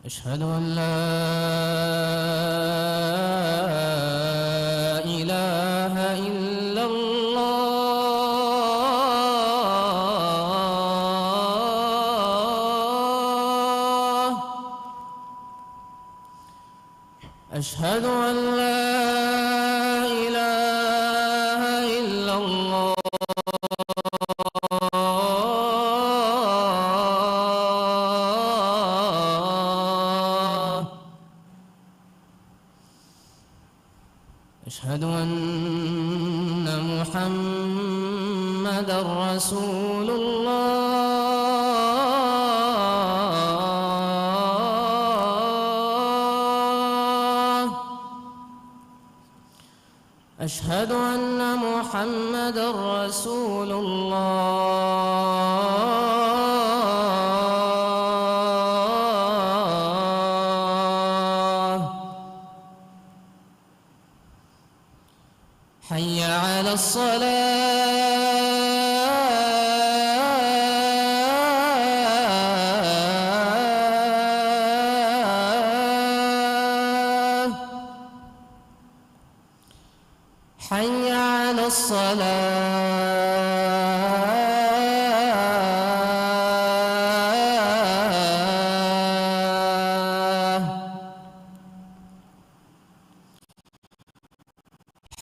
أشهد أن لا إله إلا الله. أشهد أن لا إله إلا الله. أشهد أن محمدًا رسول الله. أشهد أن محمدًا رسول الله. حي على الصلاة. حي على الصلاة.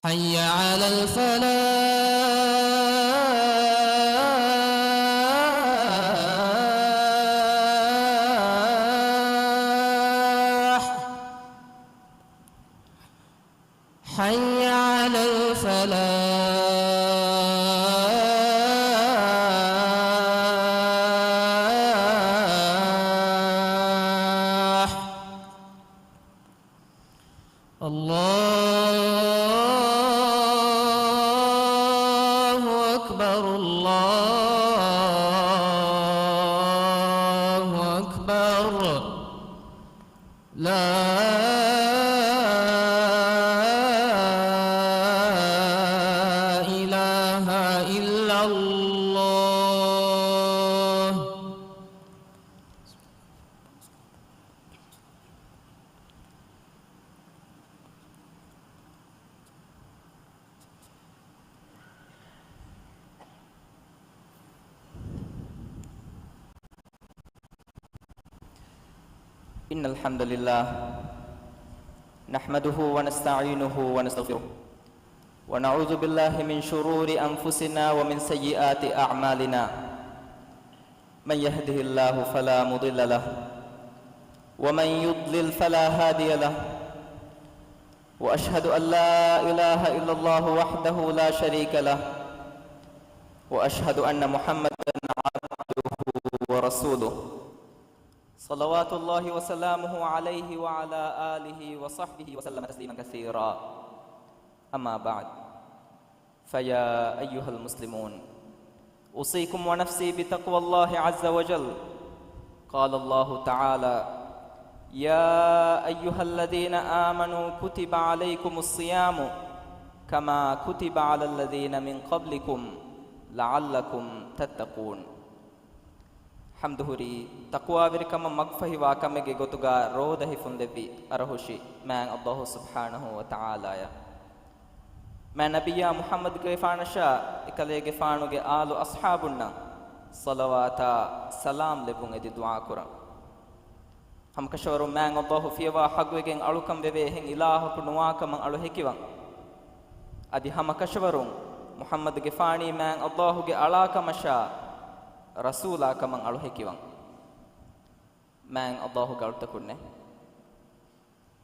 حي على الفلاح. حي على الفلاح. الله أكبر. الله أكبر. لا إله إلا الله. إن الحمد لله نحمده ونستعينه ونستغفره ونعوذ بالله من شرور أنفسنا ومن سيئات أعمالنا. من يهده الله فلا مضل له ومن يضلل فلا هادي له. وأشهد أن لا إله إلا الله وحده لا شريك له وأشهد أن محمدًا عبده ورسوله صلوات الله وسلامه عليه وعلى آله وصحبه وسلم تسليما كثيرا. أما بعد، فيا أيها المسلمون، أوصيكم ونفسي بتقوى الله عز وجل. قال الله تعالى: يا أيها الذين آمنوا كتب عليكم الصيام كما كتب على الذين من قبلكم لعلكم تتقون. حمدهري تقوى بركم مغفه واكمه غتوغا روده فندبي ارهوشي من الله سبحانه وتعالى. ما نبي محمد غفانشا اكله غفانوge آلو اصحابنا صلواتا سلام لبون ادي دعاء كرا. हम कशवरु मैं अल्लाह फियवा हगवेගෙන් අලුකම් වෙවේ hen ඉලාහක නුවාකම අලු හැකිවන් අදි हम कशवरुන් මුහම්මද් ගෙෆානි मैं අල්ලාහගේ අලාකමෂා රසූලාකම අලු හැකිවන් मैं අල්ලාහගේ අලුතකුන්නේ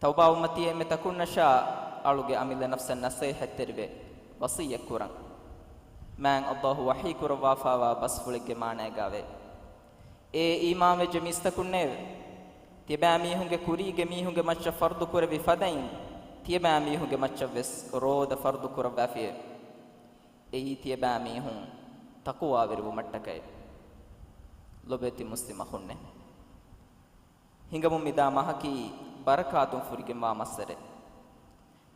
තවබා උම්මතියේ මෙතකුන්නෂා අලුගේ අමිල නෆ්සන් නසීහත් තෙරිවේ වසියක් කුරන් मैं අල්ලාහ වහී කුරවා ෆාවා බස්ෆුලිගේ මානේ ගාවේ ඒ ඊමාම ජමිස්තකුන්නේ තිබෑ මීහුන්ගේ කුරීගේ මීහුන්ගේ මච්ච ෆර්දු කුරවි ෆදයින් තිබෑ මීහුන්ගේ මච්ච වෙස් රෝද ෆර්දු කුරවාෆිය එයි තිබෑ මීහුන් තකුවා විරු මට්ටකයි lobeti muslima khunne hingamu mida mahaki barakatun furige ma masare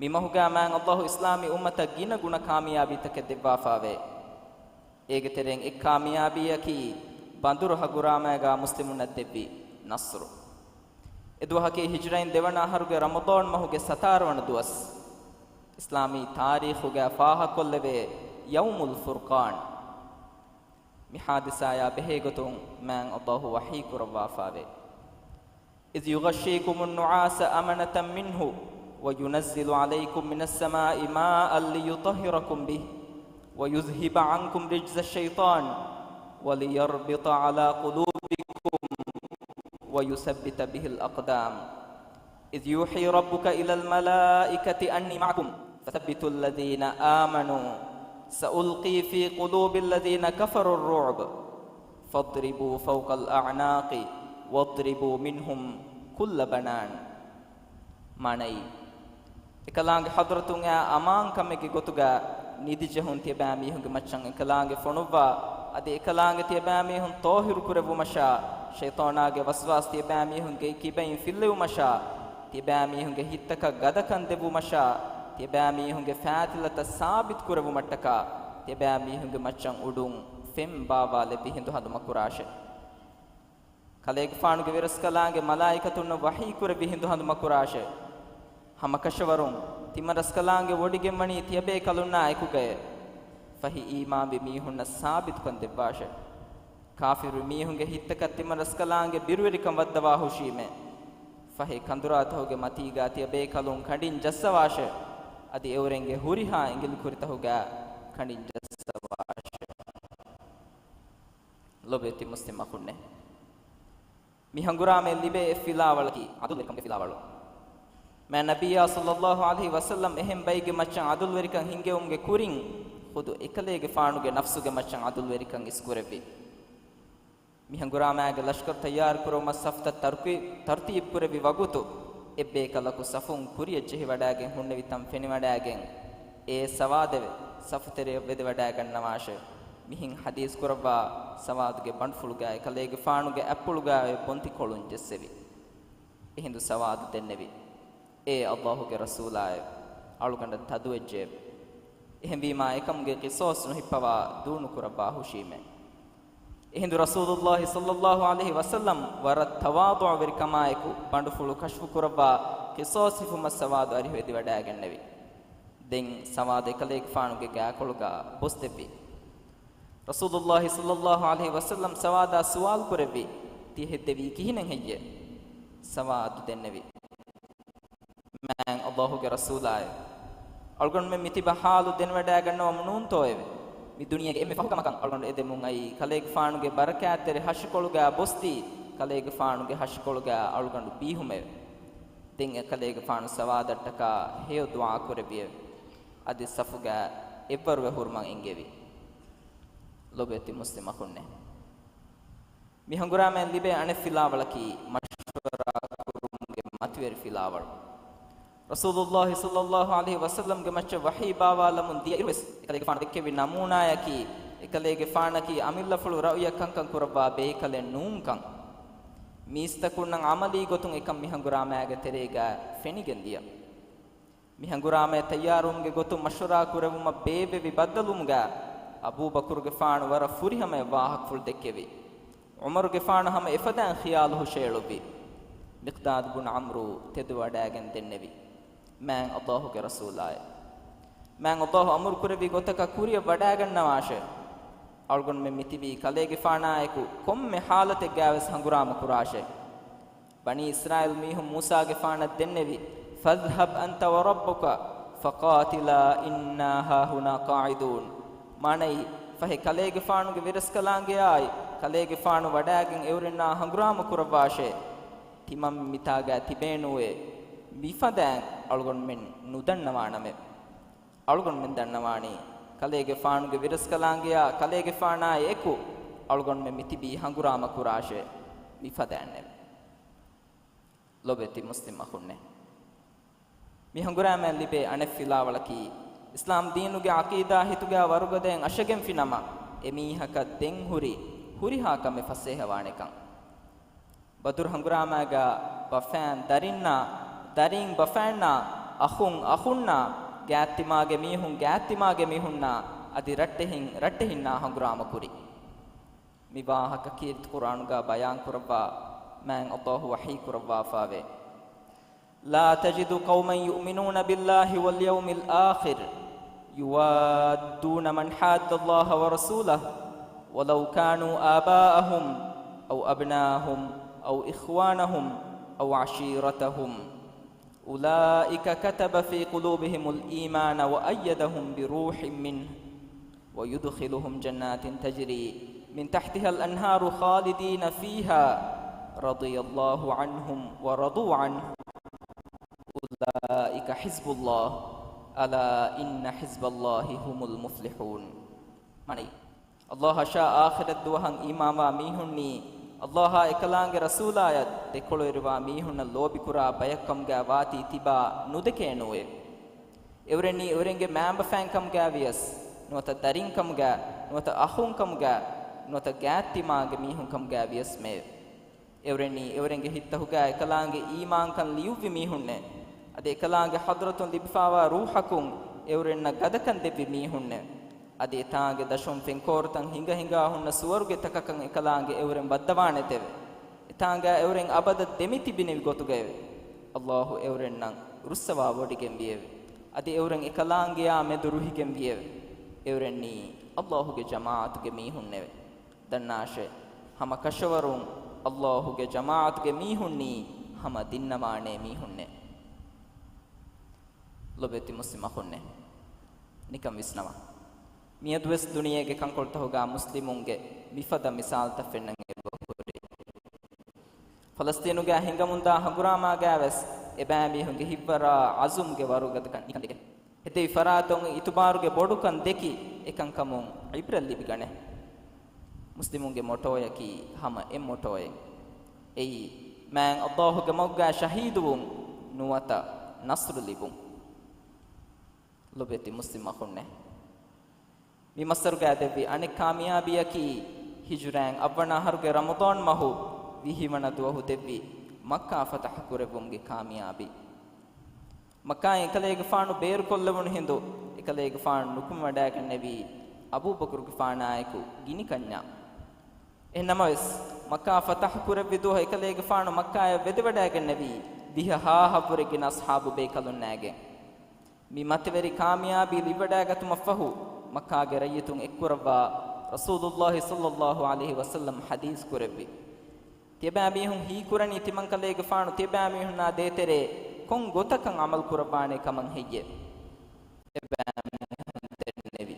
mi mahuga man Allah islami ummata gina guna kamiyabi take devwa faave ege tereng ek kamiyabiyaki banduru haguramaga muslimun addebi nasru edwahake hijrain devana haruge ramadan mahuge satarwana duwas islami tarikhuge faha kolleve yawmul furqan mi hadisaya behegotun man Allah wahi kurwa faave iz yughashikumun nu'asa amanatan minhu وينزل عليكم من السماء ماء ليطهركم به ويذهب عنكم رجز الشيطان وليربط على قلوبكم ويثبت به الأقدام إذ يوحي ربك إلى الملائكة أني معكم فثبتوا الذين آمنوا سألقي في قلوب الذين كفروا الرعب فاضربوا فوق الأعناق واضربوا منهم كل بنان معني ekalaange hadratun ya aman kamege gotuga nidijehun tiba mihunge maccan ekalaange fonuwa ade ekalaange tiba mihun tohiru kurevu masha shaytanage waswas tiba mihunge kibain fillevu masha tiba mihunge hittaka gadakan devu masha tiba mihunge faatilata sabit kurevu mattaka tiba mihunge maccan udun fem bawa lebi hindu hadu makurashe kalege faanuge viras kalaange malaikatun wahi kurevi hindu hadu makurashe hamakashwarun timaraskalange wodigemmani tiyabe kalunna ekuge fahi iman bi mihunna sabit kon devashe kafiru mihunge hittaka timaraskalange birwerikam waddawa hushime fahi kanduratahuge matiga tiyabe kalun kandin jassawashe adi eurenge huriha ingil kuritahuga kandin jassawashe lobeti muslima kunne mihangurame libe filawalki adul ekam filawalu मैं नबिया सल्लल्लाहु अलैहि वसल्लम एहम बैगे मच्चन अदुल वेरिकन हिंगे उंगे कुरिंग खुद एकलेगे फाणुगे नफ्सुगे मच्चन अदुल वेरिकन इस्कुरेबी मिहंगुरामागे लश्कर तैयार करो मसफ्त तरतीब कुरेबी वगुतु एब्बे कलकु सफुं कुरिय जेहि वडागे हुन्ने वितम फेनि वडागे ए सवादेवे सफतेरे वेदे वडागन नवाशे मिहिं हदीस कुरवा सवादगे बंडफुलुगा एकलेगे फाणुगे एप्पुलुगा बोंति कोलुन जेसेवी एहिंदु सवाद देन्नेवी ए अल्लाह के रसूल आए आलुकंड तदुवेजे एहम बीमा एकम गे किसोस नुहिपवा दूनु कुरबा हुशी में एहिंदु रसूलुल्लाह सल्लल्लाहु अलैहि वसल्लम वर तवादु विरकमायकु बंडुफुलु कश्फु कुरबा किसोस हिफु मसवाद अरि वेदि वडागन्नेवि दें सवाद एकलेक फानु गे गाकोलुगा बोस्तेपि रसूलुल्लाह सल्लल्लाहु अलैहि वसल्लम सवादा सवाल कुरेवि ति हेदेवि किहिनें हेय्ये सवाद देन्नेवि मैं अल्लाह के रसूल आए अलगन में मिति बहालु दिन वडा गन्नो मनुन तोएवे मी दुनिया के एमे फकम कन अलगन एदे मुंग आई कलेग फानु के बरकत तेरे हशकोलुगा बोस्ती कलेग फानु के हशकोलुगा अलगन बीहुमे दिन कलेग फानु सवादटका हे दुआ कुरेबिए अदि सफुगा एवर वे हुरमं इंगेवी लोबेति मुस्लिम खुन्ने मी हंगुरा में लिबे अने फिलावलकी मशवरा कुरुंगे मतवेर फिलावल रसूलुल्लाह सल्लल्लाहु अलैहि वसल्लम के मच्च वही बावा लमुन दिया इरवेस एकलेगे फान देखे भी नमूना यकी एकलेगे फान की अमिल्ला फुल रउया कंकं कुरबा बेकले नूम कं मीस्तकुन अमली गोतुं एकम मिहंगुरामागे तेरेगा फेनिगेन दिया मिहंगुरामे तैयारुम गे गोतुं मशवरा कुरवुम बेबे विबदलुमगा अबू बकर गे फान वर फुरी हमें वाहक फुल देखेवी उमर गे फान हम इफदा ख्याल हुशेलुबी मिक़दाद बुन अम्रू तेदु वडागन देन्नेवी मैं अल्लाह के रसूल आए मैं अल्लाह अमर कुरेवी गोतका कुरिय वडागन नवाशे अलगन में मितिबी कलेगे फानायकु कोम में हालत गावस हंगुराम कुराशे बनी इस्राइल मीहुम मूसा के फाना देन्नेवी फज़हब अंत व रब्बुका फ़क़ातिला इन्ना हाहुना क़ाइदून मानई फहे कलेगे फानु के विरस कलांगे आय कलेगे फानु वडागन एवरिना हंगुराम कुरवाशे तिमम मितागा तिबेनुए बिफदां अलगन में नुदन्नवानमे अलगन में दन्नवानी कलेगे फानु के विरस कलांगिया कलेगे फाना एको अलगन में मितिबी हंगुराम कुराशे बिफदाने लोबेति मुस्लिम खुन्ने मी हंगुराम लिबे अने फिलावलकी इस्लाम दीनुगे अकीदा हितुगे वरुगदें अशगें फिनमा एमी हक दें huriha kam faseha wanekan badur hanguramaga bafan darin bafanna akhunna gaattimage mihunna adi rattehinna hangurama kuri mibahaka kirt quranuga bayan kurwa man Allah wahi kurwa fave la tajidu qauman yu'minuna billahi wal yawmil akhir yuwadduna man hadda Allah wa rasulahu walau kanu aba'ahum aw abna'ahum aw ikhwanahum aw 'ashiratahum ulaika kataba fi qulubihimul imana wa ayyadahum bi ruhin minhu wa yudkhiluhum jannatin tajri min tahtiha al-anharu khalidina fiha radiyallahu anhum wa radu anhu ulaika hizbullah ala inna hizballahi humul muflihun mani Allah sha akhirat duhan imama mihunni Allah ekalange rasulayat dekolo irwa mihunna lobi kura bayakam ga wati tiba nudekenowe evreni evrenge mamba fankam ga vias nota darinkam ga nota ahunkam ga nota gaattimage mihun ga vias me evrenge hittahuga ekalange iman kan liuvi mihunne ade ekalange hadratun libfawa ruhakun evrenna gadakan devi mihunne ade taange dashum fenkortan hinga hunna suwaruge takakan ekalange evren baddawane teve etanga evren abada demiti binevi gotugeve Allahu evren nan russawa wodigen bieve ade evren ekalange ya meduruhigen bieve evrenni Allahu ge jamaat ge mihunne dannashe hama kashawarun Allahu ge jamaat ge mihunni hama dinnamane mihunne lobeti muslima khonne nikam visnama miyadwes duniyege kankolta hoga muslimunge mifada misal ta fennange bohuri Palestinuge hingamunda hagurama gaves ebami hunge hibara azumge warugad kan nikandege hede faraton itubaruge bodukan deki ekan kamun ibral libigane muslimunge motoya ki hama em motoye ei man Allahu ge mogga shahidun nuwata nasru libun lobeti muslima khonne mi masarga devi anek kamiyabiya ki hijran abwana haruge ramadan mahu vihimana duhu devi makka fatah kurevumge kamiyabi makka ekalege faanu beer kollewun hindu ekalege faanu nukum wadaga nevi abu bakr ge faanaiku gini kanya ennamas makka fatah kurevi duhu ekalege faanu makka ya vede wadaga nevi biha ha hapure ge ashabu be kalun nage mi matveri kamiyabi libadaga tumafahu makka ge rayitun ekkurwa rasulullah sallallahu alaihi wasallam hadis kurevi teba mihun hi kurani timankale ge faanu teba mihun na detere kon gotakan amal kurabane kaman heyye teba mihun nevi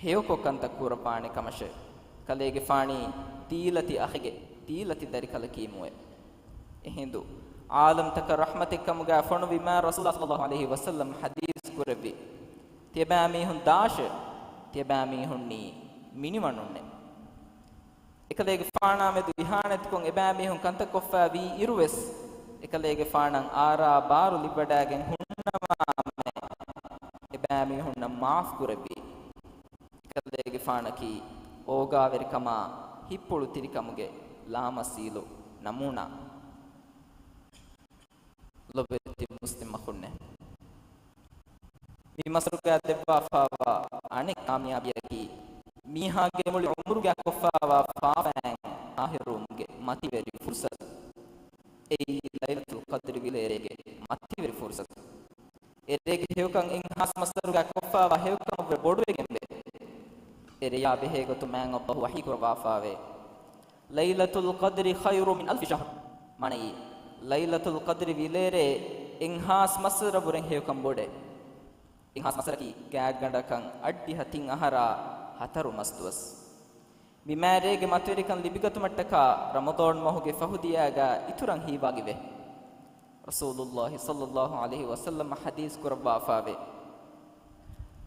heyoko kanta kurabane kamashe kale ge faani tilati akhige tilati dari kala kimuwe ehindu alam tak rahmatikam ga fonu bima rasulullah sallallahu alaihi wasallam hadis kurevi teba mihun dash teba mihun ni minimanunne ekalege faana me dihanet kon eba mihun kanta koffa vi iruwes ekalege faanan ara baru libadagen hunnama me eba mihun na maaf kurevi ekalege faana ki oga verikama hippulu tirikamuge lama silo namuna lobeti muslim makhunne mi masruga debba fawa anek kamyabiyaki mihage muli umruga kofawa faafan ahirumge mativeri fursat ei lailatul qadr vilerege mativeri fursat erege heukan in has masruga kofawa heukan boduegembe ere ya behe gotu man Allah wahi kurwa fawe lailatul qadri khairu min alf shahr mani lailatul qadri vilere in has masra buren heukan bode in has masra ki gag gandakan addi hatin ahara hataru masduwas mimarege matwerikan libigatu mattaka ramadan mahuge fahudiyaga ituran hiwagive rasulullah sallallahu alaihi wasallam hadis kurba fawe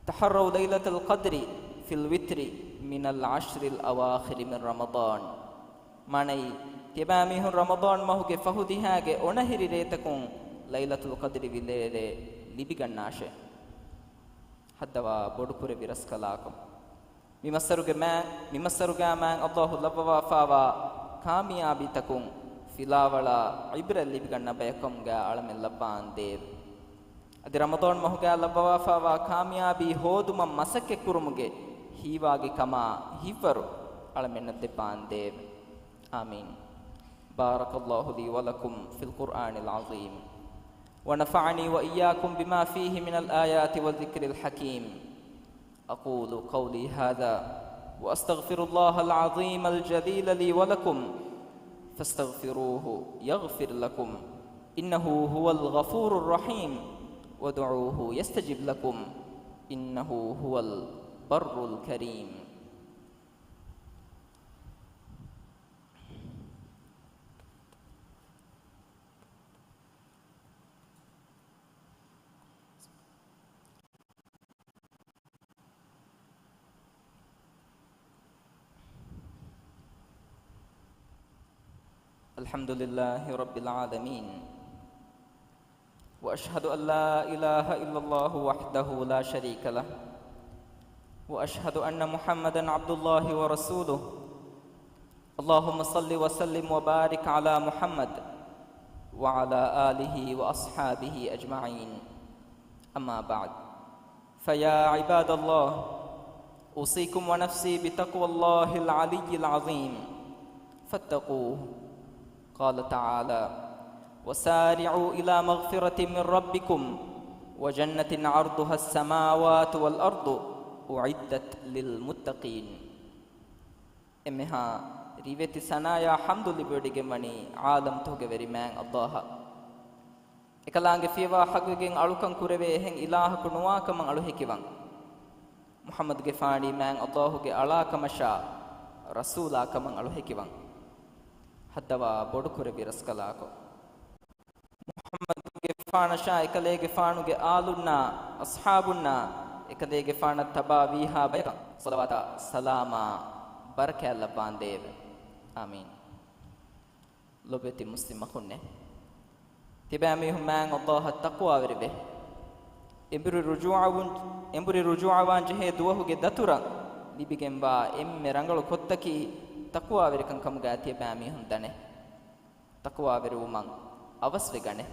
taharraw lailatul qadri fil witri min al ashr al awakhir min ramadan manai tebami hun ramadan mahuge fahudihage onahiri retakun lailatul qadri vilere libigannashe haddawa bodukure viraskalakum මිමස්සරුගා මෑන් අල්ලාහ් ලබ්බවා ෆාවා කාමියාබි තකුන් ෆිලාවලා ඉබ්රල් ලිබි ගන්න බයකම් ගා අලමෙන් ලබ්බාන් දේව අද රමදාන් මහුගා ලබ්බවා ෆාවා කාමියාබි හෝදුම මසකෙ කුරුමුගේ හීවාගේ කමා හිවරු අලමෙන් දෙපාන් දේව ආමීන් බාරකල්ලාහු ලී වලකුම් ෆිල් කුර්ආනිල් අසීම් ونفعني وإياكم بما فيه من الآيات والذكر الحكيم أقول قولي هذا وأستغفر الله العظيم الجليل لي ولكم فاستغفروه يغفر لكم إنه هو الغفور الرحيم وادعوه يستجب لكم إنه هو البر الكريم الحمد لله رب العالمين وأشهد أن لا إله إلا الله وحده لا شريك له وأشهد أن محمدًا عبد الله ورسوله اللهم صل وسلم وبارك على محمد وعلى آله وأصحابه أجمعين أما بعد فيا عباد الله أوصيكم ونفسي بتقوى الله العلي العظيم فاتقوه قال تعالى وسارعوا إلى مغفرة من ربكم وجنة عرضها السماوات والأرض أعدت للمتقين إمها ريوتي سنايا حمد لبردك مني عالم توغبري مان الله إكلانغ فيوا حقوقين ألوكن كوربي هن إله كنواك من ألوهكيوان محمد غفاني مان الله ಗೆ ಅಳಾಕಮಶಾ ರಸೂಲಾಕ من ألوهكيوان ಹದ್ದವಾ ಬೊಡುಕುರೆ ಬಿರಸ್ಕಲಾಕೊ ಮುಹಮ್ಮದ್ ಗೆಫಾನ ಶಾ ಎಕಲೆ ಗೆಫಾನುಗೆ ಆಲುನ್ನ ಅಸ್ಹಾಬುನ್ನ ಎಕಲೆ ಗೆಫಾನ ತಬಾ ವೀಹಾ ಬಯಕ ಸಲವಾತ ಸಲಾಮ ಬರಕಲ್ಲ ಬಾಂದೇವ ಆಮೀನ್ ಲೊಬೆತಿ ಮುಸ್ಲಿಮ ಖುನ್ನೆ ತಿಬಾಮಿ ಹುಮ್ಮಾನ್ ಅಲ್ಲಾಹ ತಕ್ವಾ ವಿರಿಬೆ ಎಂಬುರಿ ರುಜುಅವಾನ್ ಜಹೆ ದುವಹುಗೆ ದತುರ ಲಿಬಿಗೆಂಬಾ ಎಮ್ಮೆ ರಂಗಳು ಕೊತ್ತಕಿ ತಕ್ವಾ ವಿರಕಂ ಕಮುಗಾ ತಿಬಾಮಿ ಹುಂದನೆ ತಕ್ವಾ ವಿರು ಮಂ ಅವಸ್ವೆ ಗನೆ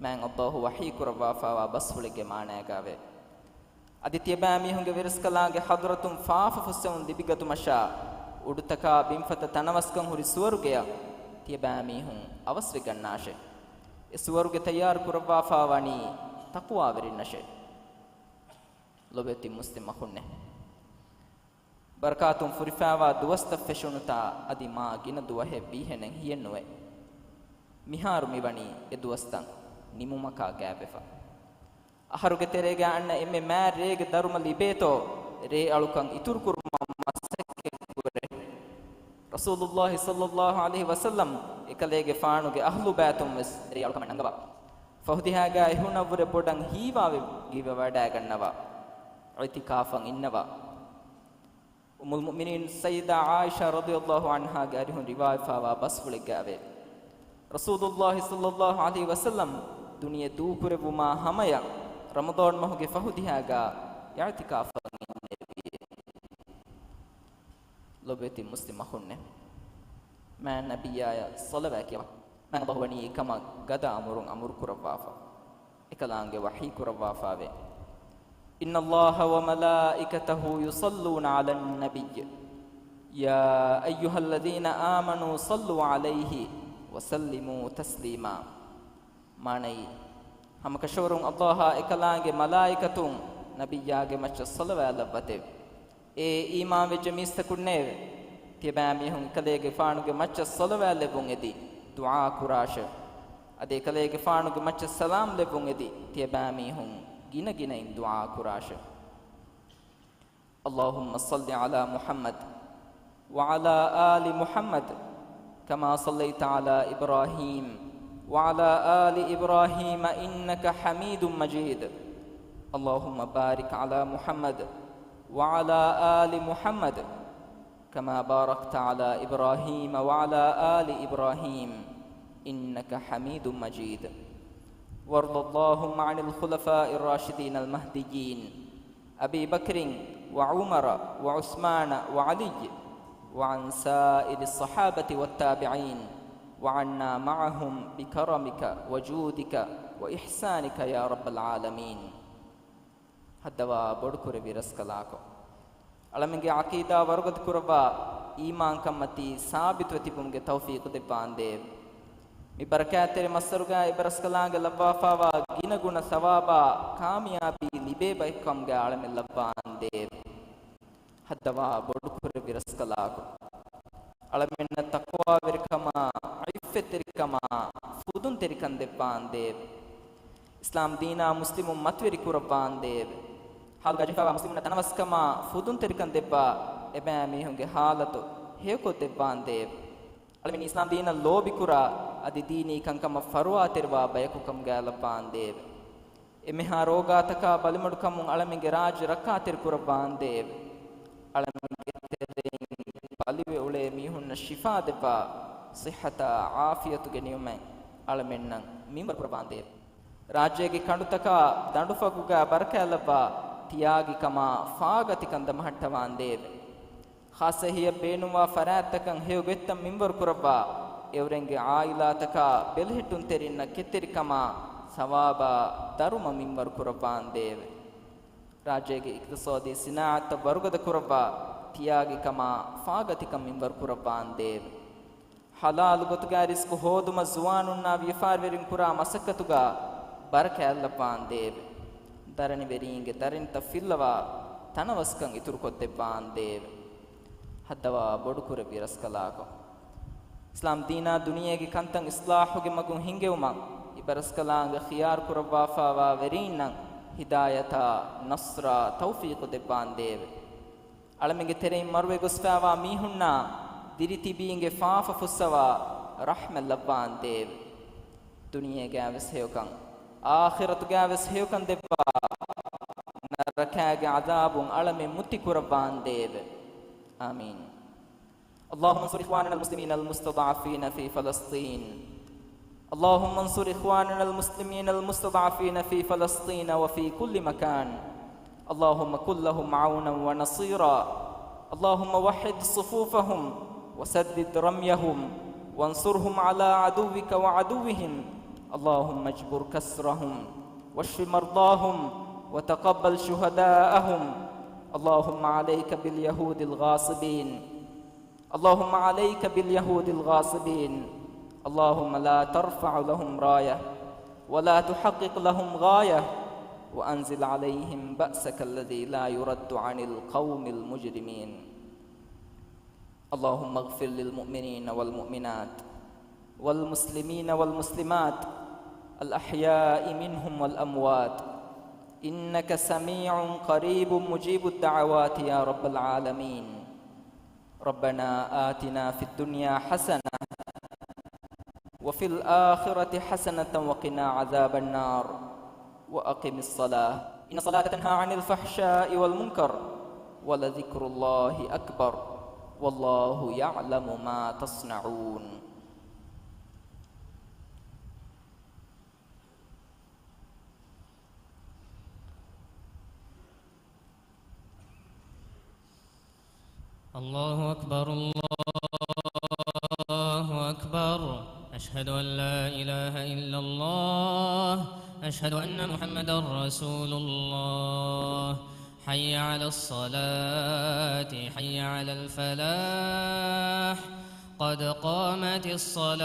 ಮ್ಯಾನ್ ಅಲ್ಲಾಹು ವಹೀ ಕುರವಾ ಫಾವಾ ಬಸ್ಹುಳಿಗೆ ಮಾಣಾಗಾವೆ ಅದಿ ತಿಬಾಮಿ ಹುಂಗೆ ವಿರಸ್ಕಲಾಗೆ ಹದ್ರತುಂ ಫಾಫ ಫುಸ್ಸಂ ಲಿಬಿಗತು ಮಶಾ ಉಡುತಕ ಬಿಂಫತ ತನವಸ್ಕಂ ಹುರಿ ಸುವರುಗೆಯ ತಿಬಾಮಿ ಹುಂ ಅವಸ್ವೆ ಗನ್ನಾಶೆ ಎ ಸುವರುಗೆ ತಯಾರ್ ಕುರವಾ ಫಾವಾನಿ ತಕ್ವಾ ವಿರಿನಶೆ ಲೊಬೆತಿ ಮುಸ್ಲಿಮ ಹುನ್ನೆ ಬರ್ಕಾತುಂ ಫುರಿಫಾವಾ ದುವಸ್ತ ಫೆಶುನುತಾ ಅದಿ ಮಾ ಗಿನ ದುವಹೆ ಬೀಹೆನೆಂ ಹಿಯನ್ನುವೆ ಮಿಹಾರು ಮಿವಣಿ ಎ ದುವಸ್ತಂ ನಿಮುಮಕಾ ಗ್ಯಾಬೆಫ ಅಹರುಗೆ ತೆರೆಗೆ ಅಣ್ಣ ಎಮ್ಮೆ ಮ್ಯಾ ರೇಗೆ ಧರ್ಮ ಲಿಬೇತೋ ರೇ ಅಳುಕಂ ಇತುರು ಕುರ್ಮ ಮಸಕ್ಕೆ ಕುರೆ ರಸೂಲುಲ್ಲಾಹಿ ಸಲ್ಲಲ್ಲಾಹು ಅಲೈಹಿ ವಸಲ್ಲಂ ಎಕಲೆಗೆ ಫಾಣುಗೆ ಅಹ್ಲು ಬಾತುಂ ವೆಸ್ ರೇ ಅಳುಕಂ ನಂಗವ ಫಹುದಿಹಾಗ ಇಹುನವ್ರೆ ಬೊಡಂ ಹೀವಾವೆ ಗಿವೆ ವಡಾಗನ್ನವ ಇತಿಕಾಫಂ ಇನ್ನವ ಉಮ್ಮುಲ್ ಮುಮಿನೀನ್ ಸಯ್ಯಿದಾ ಆಯಿಷಾ ರದಿಯಲ್ಲಾಹು ಅನ್ಹಾ ಗಾರಿಹುನ್ ರಿವಾಯತ್ ಫಾವಾ ಬಸ್ಫುಳಿಗಾವೆ ರಸೂಲುಲ್ಲಾಹಿ ಸಲ್ಲಲ್ಲಾಹು ಅಲೈಹಿ ವಸಲ್ಲಂ ದುನಿಯೆ ದೂಕುರೆವುಮಾ ಹಮಯ ರಮದಾನ್ ಮಹುಗೆ ಫಹುದಿಹಾಗ ಇಅ್ತಿಕಾಫ್ ಲೊಬೆತಿ ಮುಸ್ಲಿಮ ಹುನ್ನೆ ಮಾ ನಬಿಯಾಯ ಸಲವಾಕಿಯ ಮಾ ಬಹುವನಿ ಕಮ ಗದ ಅಮರುನ್ ಅಮರು ಕುರವಾಫ ಇಕಲಾಂಗೆ ವಹೀ ಕುರವಾಫಾವೆ إن الله وملائكته يصلون على النبي يا أيها الذين آمنوا صلوا عليه وسلموا تسليما ماني هم كشورون الله إكلانج ملائكة نبياج مش الصلاة لبته إيمان وجميس تكونه تبامي هم كليج فانوج مش الصلاة لبونجدي دعاء كراش أدي كليج فانوج مش السلام لبونجدي تبامي هم جينا جينا إن دعاء كراش اللهم صل على محمد وعلى آل محمد كما صليت على إبراهيم وعلى آل إبراهيم إنك حميد مجيد اللهم بارك على محمد وعلى آل محمد كما باركت على إبراهيم وعلى آل إبراهيم إنك حميد مجيد وارض اللهم عن الخلفاء الراشدين المهديين أبي بكر وعمر وعثمان وعلي وعن سائر الصحابة والتابعين وعنا معهم بكرمك وجودك وإحسانك يا رب العالمين. هدوا بدكور بيرسكلاكو علمنگه عقيدة ورغد كربا إيمان كمتي ثابت وتبونگه توفيق دبانده می برکات تیرے مسرگا ابرسکلانگ لبافاوا گینا گنا ثوابا کامیابی لبے بکم گا عالم لباندے حدوا بدکور بيرسکلاکو علمنا تقوى وركما عفة تركما فودن تركن دبانده اسلام دينا مسلم متوري كربانده حال گجفا مسلمنا تنوسكما فودن تركن دبا ابا ميهونگه حالتو هيكو دبانده علمنا اسلام دينا لوبي كرا adi dini kankama farwa terwa bayaku kam gala bandev emeha roga taka balimadu kamun alaminge raj rakatir kurbandev alaminge terin baliwe ule mihunna shifa deba sihhata afiyatu geniyume alamennan mimbar kurbandev rajyege kandutaka dandufaguga barkalaba tiyagi kama faagati kanda mahattawandev khasa hiya beenuwa faratakan hewgettam mimbar kuraba එවරෙන්ගේ ආයිලාතක බෙල්හිටුන් තෙරින්න කෙතරිකම සවාබ දරුම මින්වර කුරබාන් දේව රාජ්‍යයේ ඉක්තසාදී සිනාත වර්ගද කුරබා තියාගේ කම ෆාගතික මින්වර කුරබාන් දේව හලාල් ගොතුගා රිස්ක හෝදුම සුවානුන්නා විෆාර් වෙරින් කුරා මසකතුගා බරකැල්ලපාන් දේව දරණි වෙරින්ගේ දරින්ත ෆිල්ලවා තනවස්කන් ඉතුරු කොද්දෙපාන් දේව හදවා බොඩු කුර විරස්කලාකෝ اسلام دينا دنيا کی کنتن اصلاح کے مگن ہنگوما ابرسکلانگ خيار قربافا وا ورین ہدایتا نصر توفیق دبان دیو علمگے تیرے مروے گسفاوا میہننا دیریتی بینگے فاف فسوا رحم لبان دیو دنیا گاوس ہیوکن آخرت گاوس ہیوکن دبا نرکاگ عذاب علم متی قربان دیو آمین. اللهم انصر إخواننا المسلمين المستضعفين في فلسطين اللهم انصر إخواننا المسلمين المستضعفين في فلسطين وفي كل مكان اللهم كن لهم عونا ونصيرا اللهم وحد صفوفهم وسدد رميهم وانصرهم على عدوك وعدوهم اللهم اجبر كسرهم واشف مرضاهم وتقبل شهداءهم اللهم عليك باليهود الغاصبين اللهم عليك باليهود الغاصبين اللهم لا ترفع لهم راية ولا تحقق لهم غاية وأنزل عليهم بأسك الذي لا يرد عن القوم المجرمين اللهم اغفر للمؤمنين والمؤمنات والمسلمين والمسلمات الأحياء منهم والأموات إنك سميع قريب مجيب الدعوات يا رب العالمين ربنا آتنا في الدنيا حسنة وفي الآخرة حسنة وقنا عذاب النار وأقم الصلاة إن الصلاة تنهى عن الفحشاء والمنكر ولذكر الله أكبر والله يعلم ما تصنعون. الله أكبر الله أكبر أشهد أن لا إله إلا الله أشهد أن محمدا رسول الله حي على الصلاة حي على الفلاح قد قامت الصلاة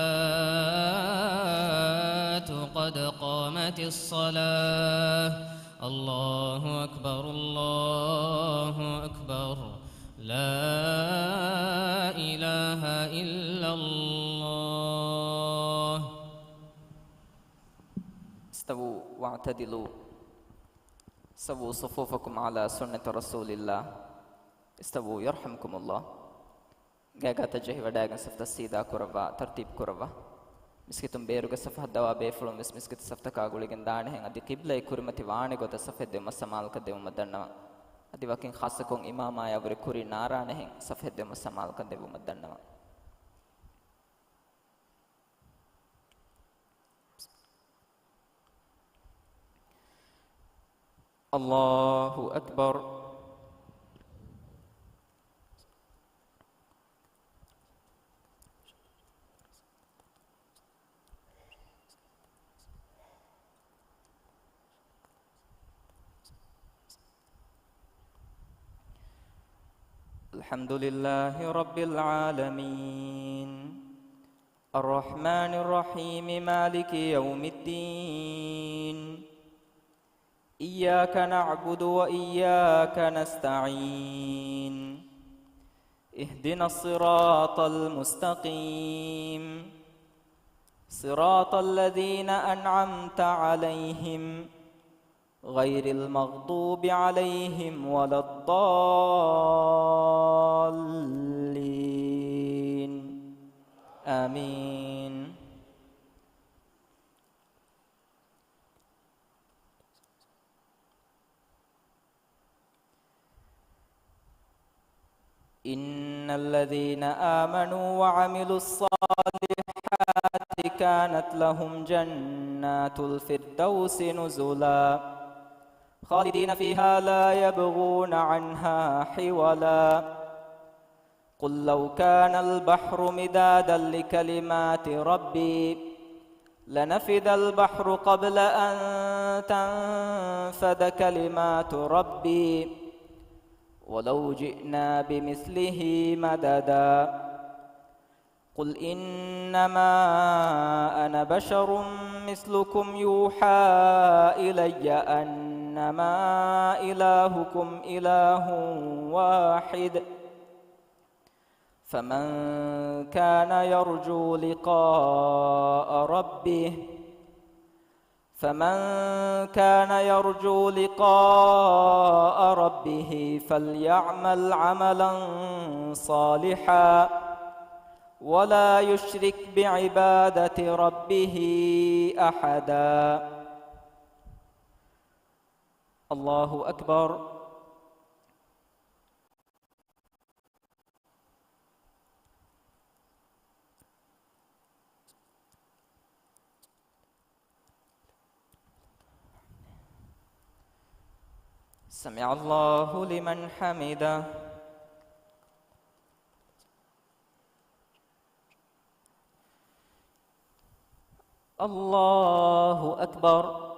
قد قامت الصلاة الله أكبر الله أكبر لا إله إلا الله. استووا واعتدلوا سووا صفوفكم على سنة رسول الله استووا يرحمكم الله. جاء تجهي وداعن سفت السيدة كربا ترتيب كربا مسكتم بيروج سفه الدواء بيفلون مسكت سفت كاغولي جندان هن أدي قبلة كرمتي وانه قط سفه دم السمال كدم مدنا أدي وكين خاصكم إمام يا بركوري نارا نهن سفه دم السمال كدم مدنا. الله أكبر الحمد لله رب العالمين الرحمن الرحيم مالك يوم الدين إياك نعبد وإياك نستعين اهدنا الصراط المستقيم صراط الذين أنعمت عليهم غير المغضوب عليهم ولا الضالين آمين. إن الذين آمنوا وعملوا الصالحات كانت لهم جنات الفردوس نزلا خالدين فيها لا يبغون عنها حولا قل لو كان البحر مدادا لكلمات ربي لنفد البحر قبل أن تنفد كلمات ربي ولو جئنا بمثله مددا قل إنما أنا بشر مثلكم يوحى إلي أنما إلهكم إله واحد فمن كان يرجو لقاء ربه فليعمل عملا صالحا ولا يشرك بعبادة ربه أحدا. الله أكبر. سمع الله لمن حمده. الله أكبر.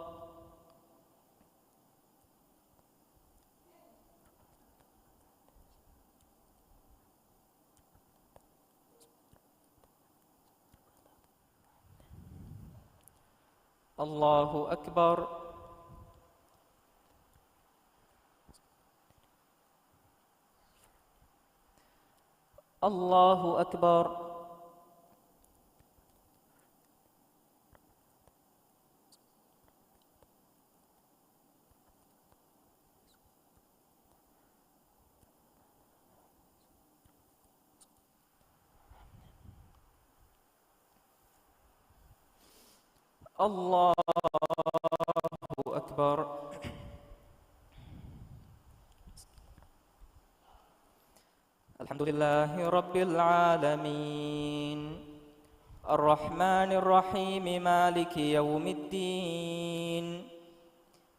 الله أكبر. الله أكبر. الله أكبر. الحمد لله رب العالمين الرحمن الرحيم مالك يوم الدين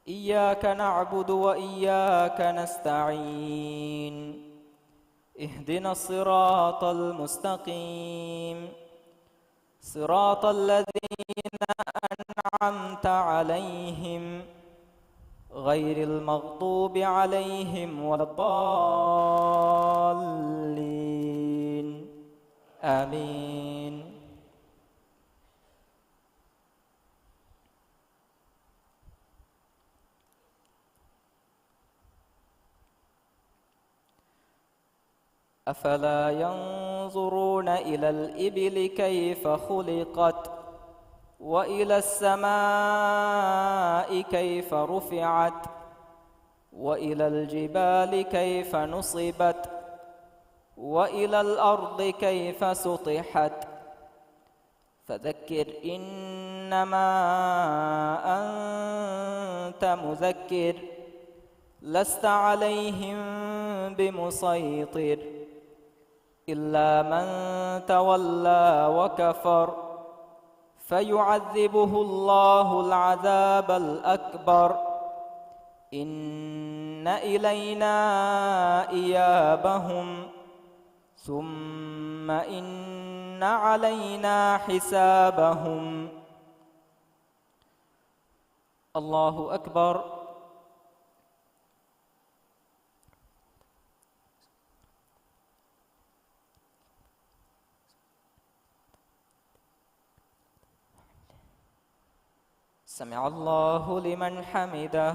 إياك نعبد وإياك نستعين اهدنا الصراط المستقيم صراط الذين أنعمت عليهم غير المغضوب عليهم ولا الضالين آمين. أفلا ينظرون إلى الإبل كيف خلقت وإلى السماء كيف رفعت وإلى الجبال كيف نصبت وإلى الأرض كيف سطحت فذكر إنما أنت مذكر لست عليهم بمسيطر إلا من تولى وكفر فيعذبه الله العذاب الأكبر إن إلينا إيابهم ثم إن علينا حسابهم. الله أكبر. سمع الله لمن حمده.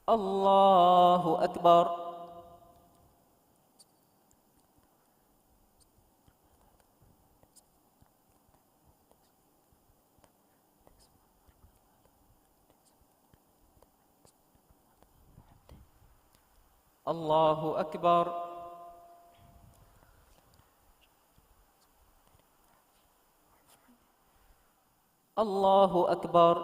الله أكبر. الله أكبر. الله أكبر.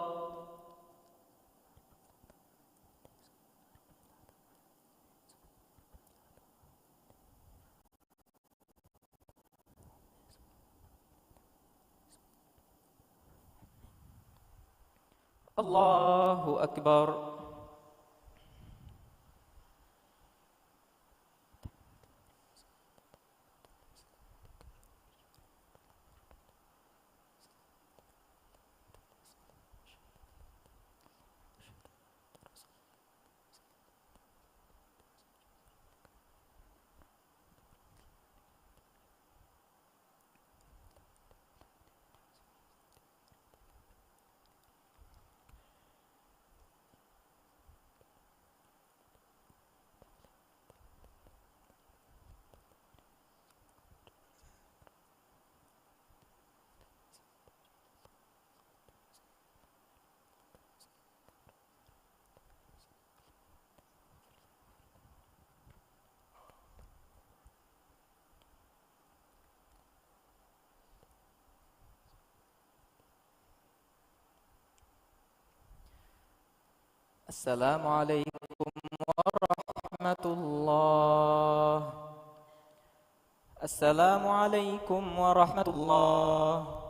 الله أكبر. السلام عليكم ورحمة الله. السلام عليكم ورحمة الله.